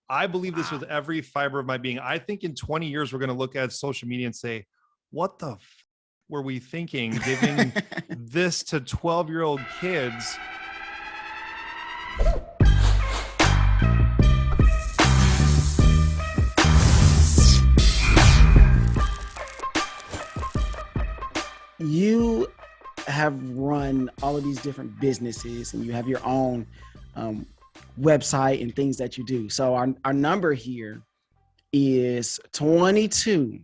I believe this with every fiber of my being. I think in 20 years, we're going to look at social media and say, what the were we thinking giving this to 12-year-old kids? You have run all of these different businesses and you have your own website and things that you do. So our number here is 22,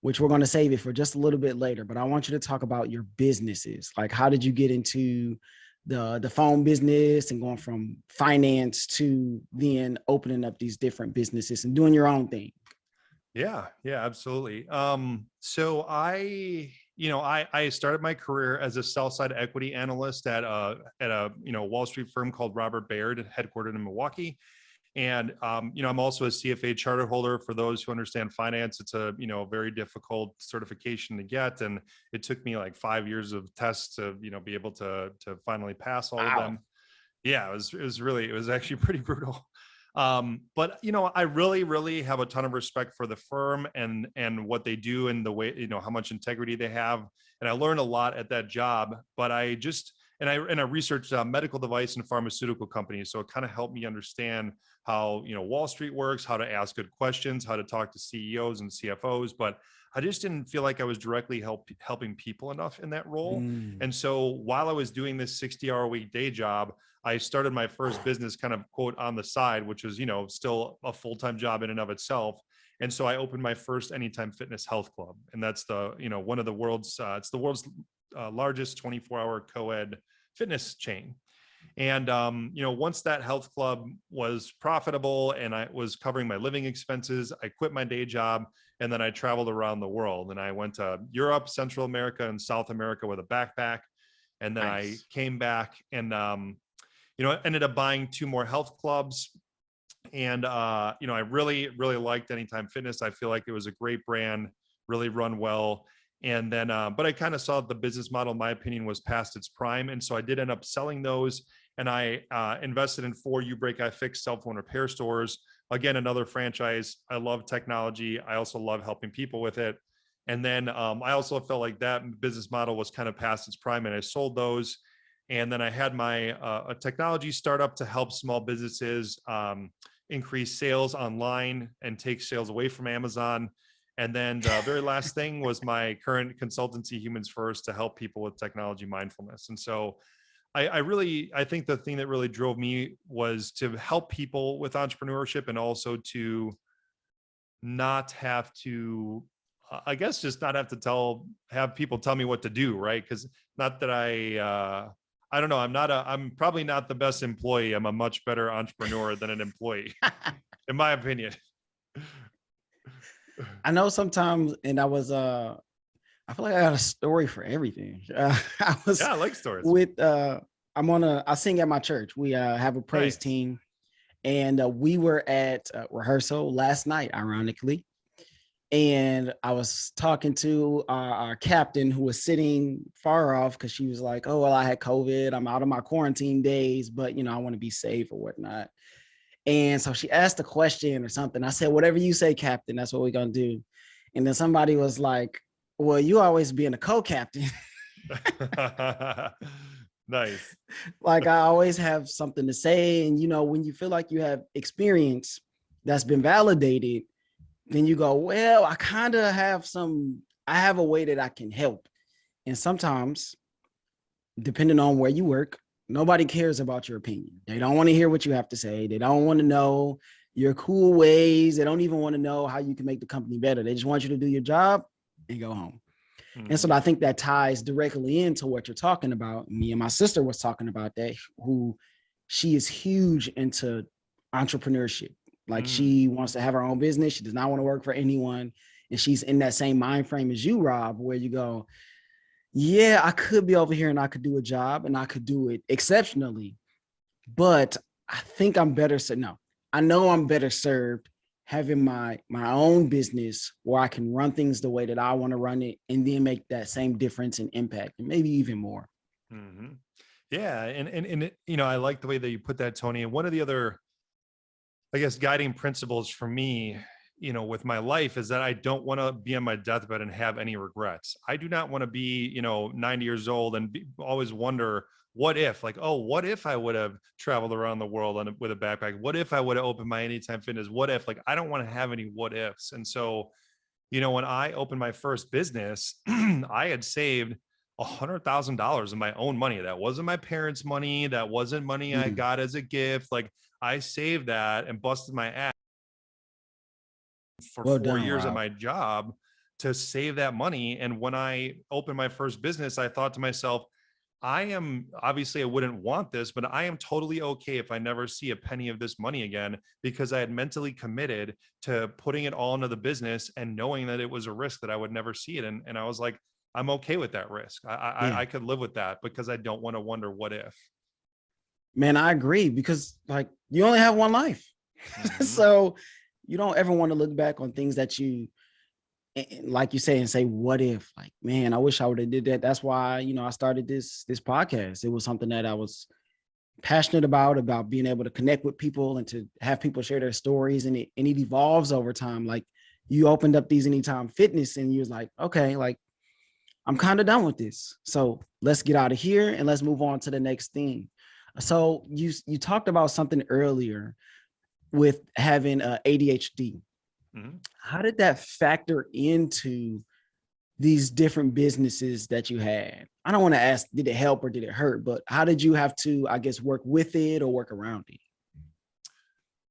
which we're going to save it for just a little bit later. But I want you to talk about your businesses. Like, how did you get into the phone business and going from finance to then opening up these different businesses and doing your own thing? Yeah, absolutely. So I started my career as a sell side equity analyst at a Wall Street firm called Robert Baird, headquartered in Milwaukee. And I'm also a CFA charter holder. For those who understand finance, it's a very difficult certification to get, and it took me like 5 years of tests to be able to finally pass all of them. Yeah, it was actually pretty brutal. But I really have a ton of respect for the firm and what they do and the way, how much integrity they have. And I learned a lot at that job, but I researched medical device and pharmaceutical companies. So it kind of helped me understand how, Wall Street works, how to ask good questions, how to talk to CEOs and CFOs. But I just didn't feel like I was directly helping people enough in that role. And so while I was doing this 60-hour-a-week day job, I started my first business kind of quote on the side, which was, still a full-time job in and of itself. And so I opened my first Anytime Fitness Health Club. And that's one of the world's, it's the world's largest 24-hour co-ed fitness chain. And, once that health club was profitable and I was covering my living expenses, I quit my day job and then I traveled around the world. And I went to Europe, Central America, and South America with a backpack. And then I came back and, ended up buying 2 more health clubs. And, I really liked Anytime Fitness. I feel like it was a great brand, really run well. And then, but I kind of saw the business model, in my opinion, was past its prime. And so I did end up selling those. And I invested in 4 You Break I Fix cell phone repair stores. Again, another franchise. I love technology. I also love helping people with it. And then I also felt like that business model was kind of past its prime, and I sold those. And then I had my a technology startup to help small businesses increase sales online and take sales away from Amazon. And then the very last thing was my current consultancy, Humans First, to help people with technology mindfulness. And so I think the thing that really drove me was to help people with entrepreneurship and also to not have to, I guess, just not have to have people tell me what to do. Right. Because not that I don't know. I'm probably not the best employee. I'm a much better entrepreneur than an employee, in my opinion. I know sometimes, and I feel like I got a story for everything. I like stories. I sing at my church. We have a praise team, and we were at rehearsal last night, ironically. And I was talking to our captain, who was sitting far off because she was like, "Oh, well, I had COVID. I'm out of my quarantine days, but I want to be safe or whatnot." And so she asked a question or something. I said, "Whatever you say, Captain, that's what we're gonna do." And then somebody was like, "Well, you always being a co-captain." Nice. Like, I always have something to say. And when you feel like you have experience that's been validated, then you go, well, I have a way that I can help. And sometimes, depending on where you work, nobody cares about your opinion. They don't want to hear what you have to say. They don't want to know your cool ways. They don't even want to know how you can make the company better. They just want you to do your job and go home. And so I think that ties directly into what you're talking about. Me and my sister was talking about that, she is huge into entrepreneurship. Like, she wants to have her own business. She does not want to work for anyone. And she's in that same mind frame as you, Rob, where you go, yeah, I could be over here and I could do a job and I could do it exceptionally, but I think I'm better. I know I'm better served having my own business where I can run things the way that I want to run it and then make that same difference and impact, and maybe even more. Yeah. And I like the way that you put that, Tony. And one of the other I guess, guiding principles for me, with my life is that I don't want to be on my deathbed and have any regrets. I do not want to be, 90 years old and always wonder what if, like, oh, what if I would have traveled around the world with a backpack? What if I would have opened my Anytime Fitness? What if, like, I don't want to have any what ifs. And so, when I opened my first business, I had saved $100,000 in my own money. That wasn't my parents' money. That wasn't money I Mm, got as a gift. Like, I saved that and busted my ass for well 4 done, years at Rob. my job to save that money. And when I opened my first business, I thought to myself, I am obviously, I wouldn't want this, but I am totally okay if I never see a penny of this money again, because I had mentally committed to putting it all into the business and knowing that it was a risk that I would never see it. And I was like, I'm okay with that risk. Yeah, I could live with that because I don't want to wonder what if. man, I agree because like you only have one life. Mhm. So you don't ever want to look back on things that you like you say and say, what if, like, man, I wish I would have did that. That's why, I started this podcast. It was something that I was passionate about being able to connect with people and to have people share their stories, and it evolves over time. Like you opened up these Anytime Fitness and you was like, okay, like I'm kind of done with this. So let's get out of here and let's move on to the next thing. So you talked about something earlier with having ADHD. Mhm. How did that factor into these different businesses that you had? I don't want to ask, did it help or did it hurt? But how did you have to, I guess, work with it or work around it?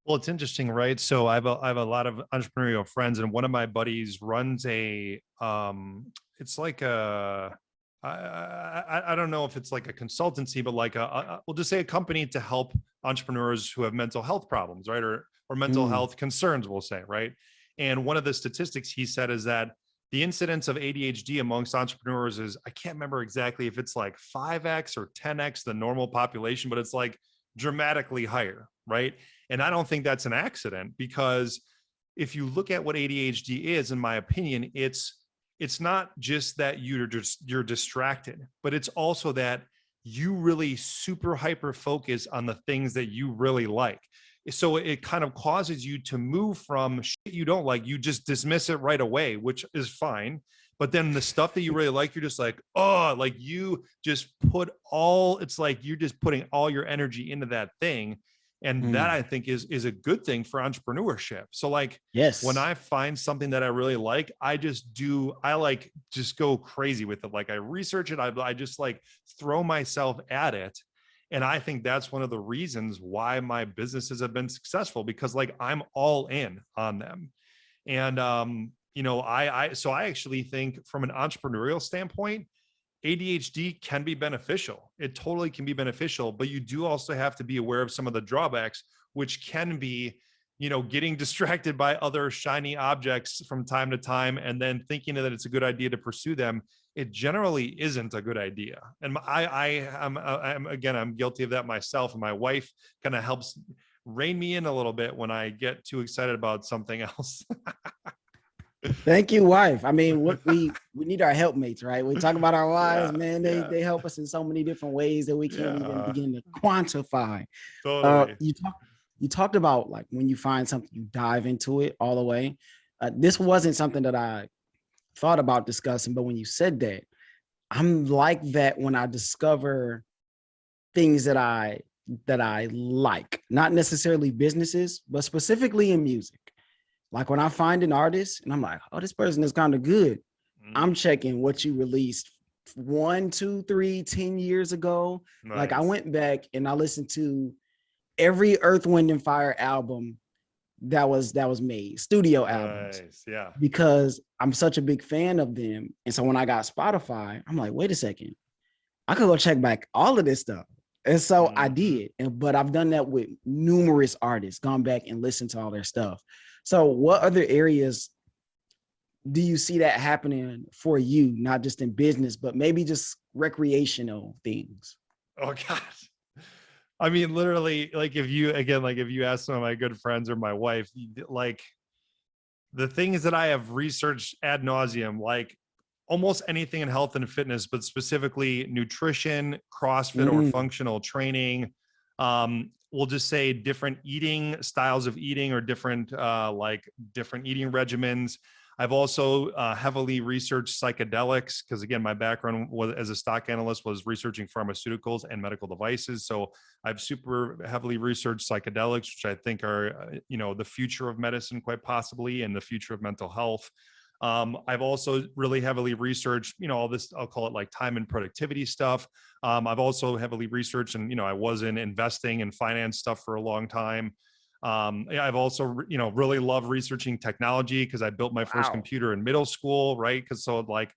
Well, it's interesting, right? So I have a lot of entrepreneurial friends, and one of my buddies runs it's like I don't know if it's like a consultancy, but like we'll just say a company to help entrepreneurs who have mental health problems, right? Or mental Mm, health concerns, we'll say, right? And one of the statistics he said is that the incidence of ADHD amongst entrepreneurs is, I can't remember exactly if it's like 5x or 10x the normal population, but it's like dramatically higher, right? And I don't think that's an accident, because if you look at what ADHD is, in my opinion, it's not just that you're distracted, but it's also that you really super hyper focus on the things that you really like. So it kind of causes you to move from shit you don't like, you just dismiss it right away, which is fine. But then the stuff that you really like, you're just like, oh, like you just put all, it's like you're just putting all your energy into that thing. And that, mm, I think, is a good thing for entrepreneurship. So like, when yes. I find something that I really like, I like just go crazy with it. Like I research it. I just like throw myself at it. And I think that's one of the reasons why my businesses have been successful, because like I'm all in on them. And, so I actually think from an entrepreneurial standpoint, ADHD can be beneficial. It totally can be beneficial, but you do also have to be aware of some of the drawbacks, which can be, getting distracted by other shiny objects from time to time and then thinking that it's a good idea to pursue them. It generally isn't a good idea. And I'm guilty of that myself. And my wife kind of helps rein me in a little bit when I get too excited about something else. Thank you, wife. I mean, what we need our helpmates, right? We talk about our wives, Yeah, man. They yeah, they help us in so many different ways that we can't even yeah, begin to quantify. Uh, totally. you talked you talked about like when you find something, you dive into it all the way. This wasn't something that I thought about discussing, but when you said that, I'm like that when I discover things that I like, not necessarily businesses, but specifically in music. Like when I find an artist and I'm like, oh, this person is kind of good. I'm Mhm. checking what you released 1, 2, 3, 10 years ago. Like I Nice. went back and I listened to every Earth, Wind, and Fire album that was made, studio albums, Nice. Yeah. because I'm such a big fan of them. And so when I got Spotify, I'm like, wait a second, I could go check back all of this stuff. And so I Mhm. did. But I've done that with numerous artists, gone back and listened to all their stuff. So what other areas do you see that happening for you, not just in business, but maybe just recreational things? Oh gosh. I mean, literally, like if you ask some of my good friends or my wife, like the things that I have researched ad nauseum, like almost anything in health and fitness, but specifically nutrition, CrossFit or Mm, functional training. Um, we'll just say different eating styles of eating, or different different eating regimens. I've also heavily researched psychedelics, because again, my background was as a stock analyst was researching pharmaceuticals and medical devices. So I've super heavily researched psychedelics, which I think are, the future of medicine, quite possibly, and the future of mental health. I've also really heavily researched, all this, I'll call it like time and productivity stuff. I've also heavily researched, and, I was in investing and finance stuff for a long time. I've also, really love researching technology, because I built my first Wow. computer in middle school, right? Because so like,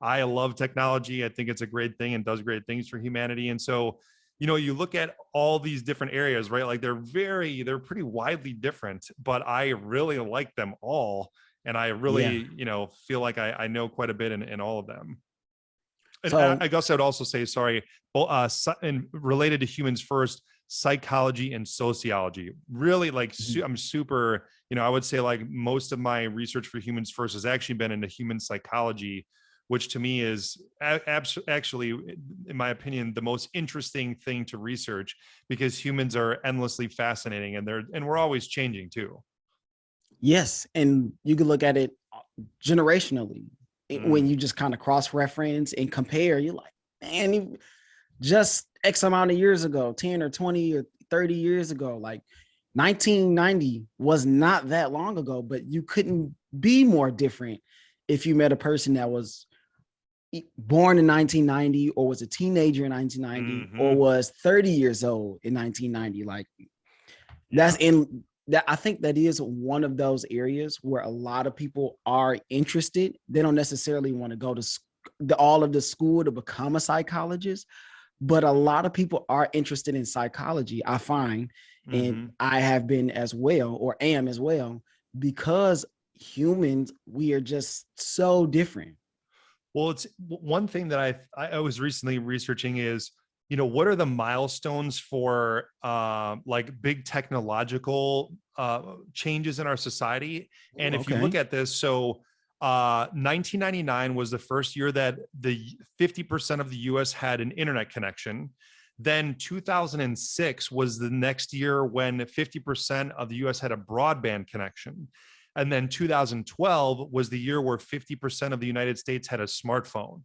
I love technology. I think it's a great thing and does great things for humanity. And so, you look at all these different areas, right? Like they're pretty widely different, but I really like them all. And I Yeah. really, feel like I know quite a bit in all of them. And So I guess I'd also say, sorry, and related to humans first, psychology and sociology. Really, like, mhm. I'm super, I would say like most of my research for humans first has actually been into human psychology, which to me is actually, in my opinion, the most interesting thing to research, because humans are endlessly fascinating, and we're always changing too. Yes, and you can look at it generationally. When Mm, you just kind of cross-reference and compare, you're like, man, just X amount of years ago, 10 or 20 or 30 years ago, like 1990 was not that long ago, but you couldn't be more different if you met a person that was born in 1990, or was a teenager in 1990, or hmm. was 30 years old in 1990. Like, that's Yeah. in that, I think that is one of those areas where a lot of people are interested. They don't necessarily want to go to all of the school to become a psychologist, but a lot of people are interested in psychology, I find, and Hmm. I have been as well, or am as well, because humans, we are just so different. Well, it's one thing that I was recently researching is, what are the milestones for like big technological changes in our society? Ooh, And if you look okay. at this, so 1999 was the first year that the 50% of the US had an internet connection. Then 2006 was the next year when 50% of the US had a broadband connection. And then 2012 was the year where 50% of the United States had a smartphone.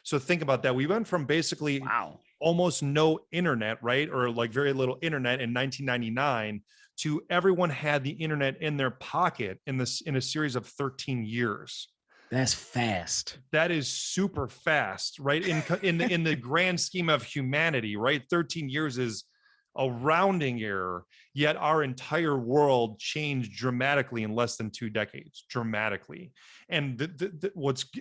So think about that. We went from basically Wow. almost no internet, right? Or like very little internet in 1999, to everyone had the internet in their pocket in a series of 13 years. That's fast. That is super fast, right? In the grand scheme of humanity, right? 13 years is a rounding error, yet our entire world changed dramatically in less than 2 decades, dramatically. And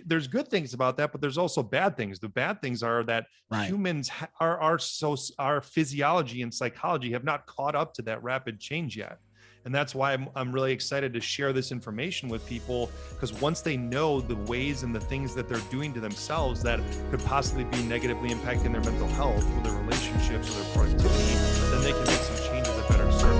there's good things about that, but there's also bad things. The bad things are that Right. humans our physiology and psychology have not caught up to that rapid change yet. And that's why I'm really excited to share this information with people, because once they know the ways and the things that they're doing to themselves that could possibly be negatively impacting their mental health, or their relationships, or their productivity, then they can make some changes that better serve